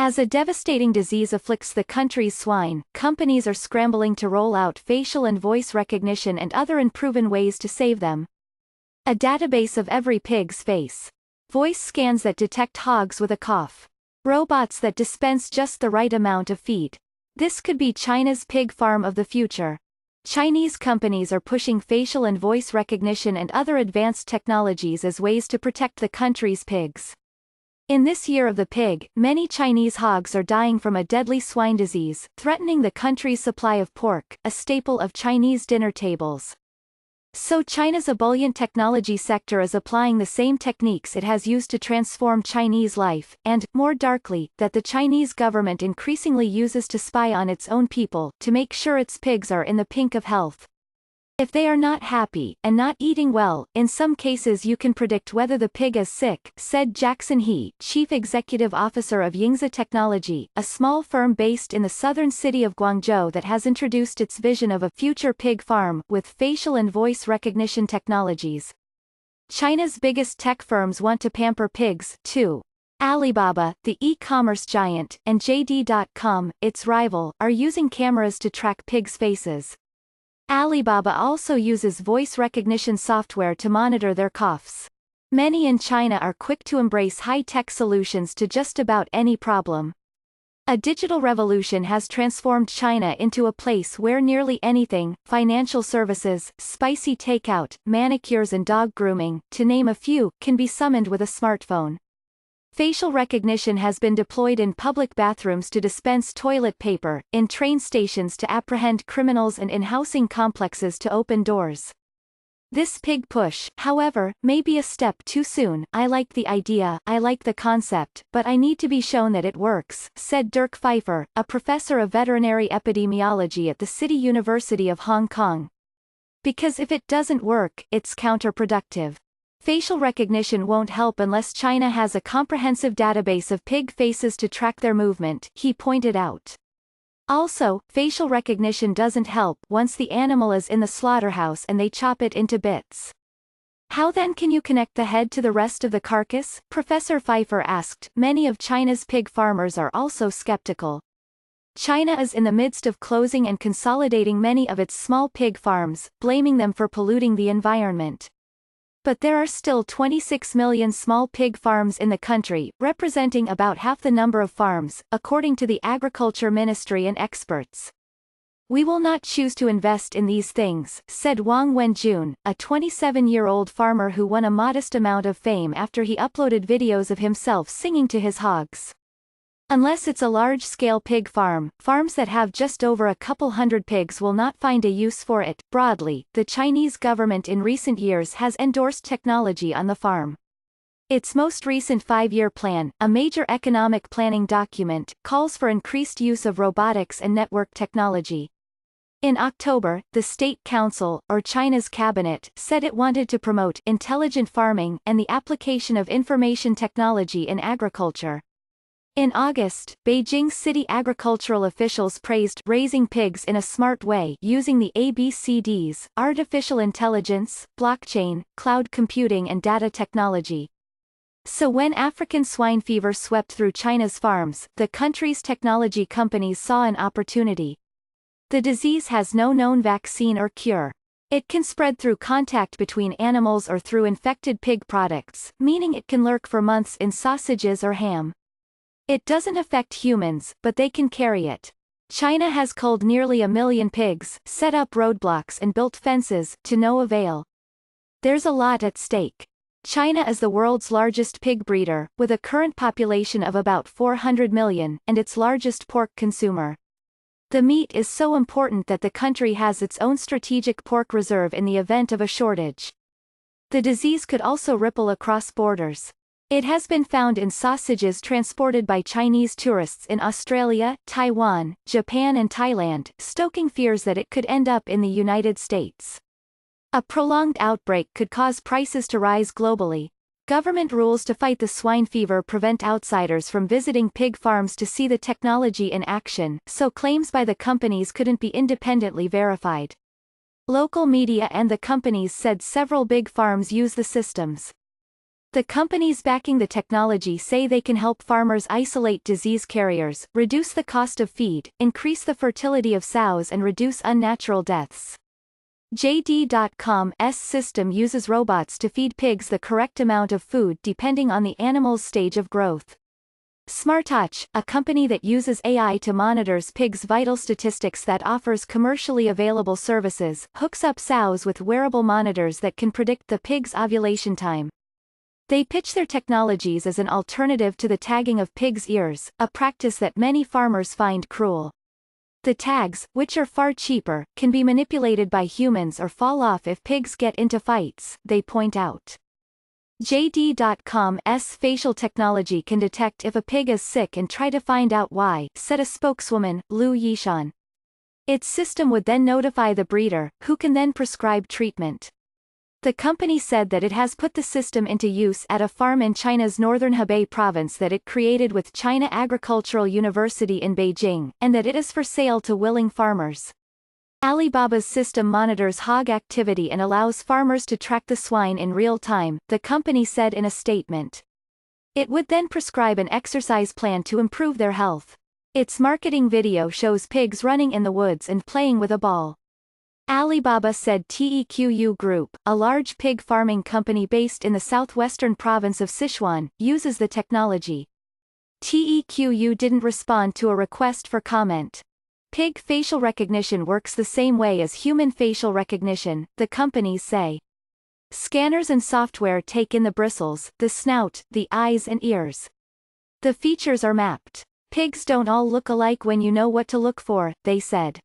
As a devastating disease afflicts the country's swine, companies are scrambling to roll out facial and voice recognition and other unproven ways to save them. A database of every pig's face. Voice scans that detect hogs with a cough. Robots that dispense just the right amount of feed. This could be China's pig farm of the future. Chinese companies are pushing facial and voice recognition and other advanced technologies as ways to protect the country's pigs. In this year of the pig, many Chinese hogs are dying from a deadly swine disease, threatening the country's supply of pork, a staple of Chinese dinner tables. So China's ebullient technology sector is applying the same techniques it has used to transform Chinese life, and, more darkly, that the Chinese government increasingly uses to spy on its own people, to make sure its pigs are in the pink of health. If they are not happy, and not eating well, in some cases you can predict whether the pig is sick, said Jackson He, Chief Executive Officer of Yingzi Technology, a small firm based in the southern city of Guangzhou that has introduced its vision of a future pig farm, with facial and voice recognition technologies. China's biggest tech firms want to pamper pigs, too. Alibaba, the e-commerce giant, and JD.com, its rival, are using cameras to track pigs' faces. Alibaba also uses voice recognition software to monitor their coughs. Many in China are quick to embrace high-tech solutions to just about any problem. A digital revolution has transformed China into a place where nearly anything, financial services, spicy takeout, manicures and dog grooming, to name a few, can be summoned with a smartphone. Facial recognition has been deployed in public bathrooms to dispense toilet paper, in train stations to apprehend criminals and in housing complexes to open doors. This pig push, however, may be a step too soon. I like the idea, I like the concept, but I need to be shown that it works, said Dirk Pfeiffer, a professor of veterinary epidemiology at the City University of Hong Kong. Because if it doesn't work, it's counterproductive. Facial recognition won't help unless China has a comprehensive database of pig faces to track their movement, he pointed out. Also, facial recognition doesn't help once the animal is in the slaughterhouse and they chop it into bits. How then can you connect the head to the rest of the carcass? Professor Pfeiffer asked. Many of China's pig farmers are also skeptical. China is in the midst of closing and consolidating many of its small pig farms, blaming them for polluting the environment. But there are still 26 million small pig farms in the country, representing about half the number of farms, according to the Agriculture Ministry and experts. We will not choose to invest in these things, said Wang Wenjun, a 27-year-old farmer who won a modest amount of fame after he uploaded videos of himself singing to his hogs. Unless it's a large-scale pig farm, farms that have just over a couple hundred pigs will not find a use for it. Broadly, the Chinese government in recent years has endorsed technology on the farm. Its most recent 5-year plan, a major economic planning document, calls for increased use of robotics and network technology. In October, the State Council, or China's cabinet, said it wanted to promote intelligent farming and the application of information technology in agriculture. In August, Beijing city agricultural officials praised raising pigs in a smart way using the ABCDs, artificial intelligence, blockchain, cloud computing and data technology. So when African swine fever swept through China's farms, the country's technology companies saw an opportunity. The disease has no known vaccine or cure. It can spread through contact between animals or through infected pig products, meaning it can lurk for months in sausages or ham. It doesn't affect humans, but they can carry it. China has culled nearly 1 million pigs, set up roadblocks and built fences, to no avail. There's a lot at stake. China is the world's largest pig breeder, with a current population of about 400 million, and its largest pork consumer. The meat is so important that the country has its own strategic pork reserve in the event of a shortage. The disease could also ripple across borders. It has been found in sausages transported by Chinese tourists in Australia, Taiwan, Japan and Thailand, stoking fears that it could end up in the United States. A prolonged outbreak could cause prices to rise globally. Government rules to fight the swine fever prevent outsiders from visiting pig farms to see the technology in action, so claims by the companies couldn't be independently verified. Local media and the companies said several big farms use the systems. The companies backing the technology say they can help farmers isolate disease carriers, reduce the cost of feed, increase the fertility of sows and reduce unnatural deaths. JD.com's system uses robots to feed pigs the correct amount of food depending on the animal's stage of growth. SmartTouch, a company that uses AI to monitors pigs' vital statistics that offers commercially available services, hooks up sows with wearable monitors that can predict the pig's ovulation time. They pitch their technologies as an alternative to the tagging of pigs' ears, a practice that many farmers find cruel. The tags, which are far cheaper, can be manipulated by humans or fall off if pigs get into fights, they point out. JD.com's facial technology can detect if a pig is sick and try to find out why, said a spokeswoman, Lu Yishan. Its system would then notify the breeder, who can then prescribe treatment. The company said that it has put the system into use at a farm in China's northern Hebei province that it created with China Agricultural University in Beijing, and that it is for sale to willing farmers. Alibaba's system monitors hog activity and allows farmers to track the swine in real time, the company said in a statement. It would then prescribe an exercise plan to improve their health. Its marketing video shows pigs running in the woods and playing with a ball. Alibaba said TEQU Group, a large pig farming company based in the southwestern province of Sichuan, uses the technology. TEQU didn't respond to a request for comment. Pig facial recognition works the same way as human facial recognition, the companies say. Scanners and software take in the bristles, the snout, the eyes and ears. The features are mapped. Pigs don't all look alike when you know what to look for, they said.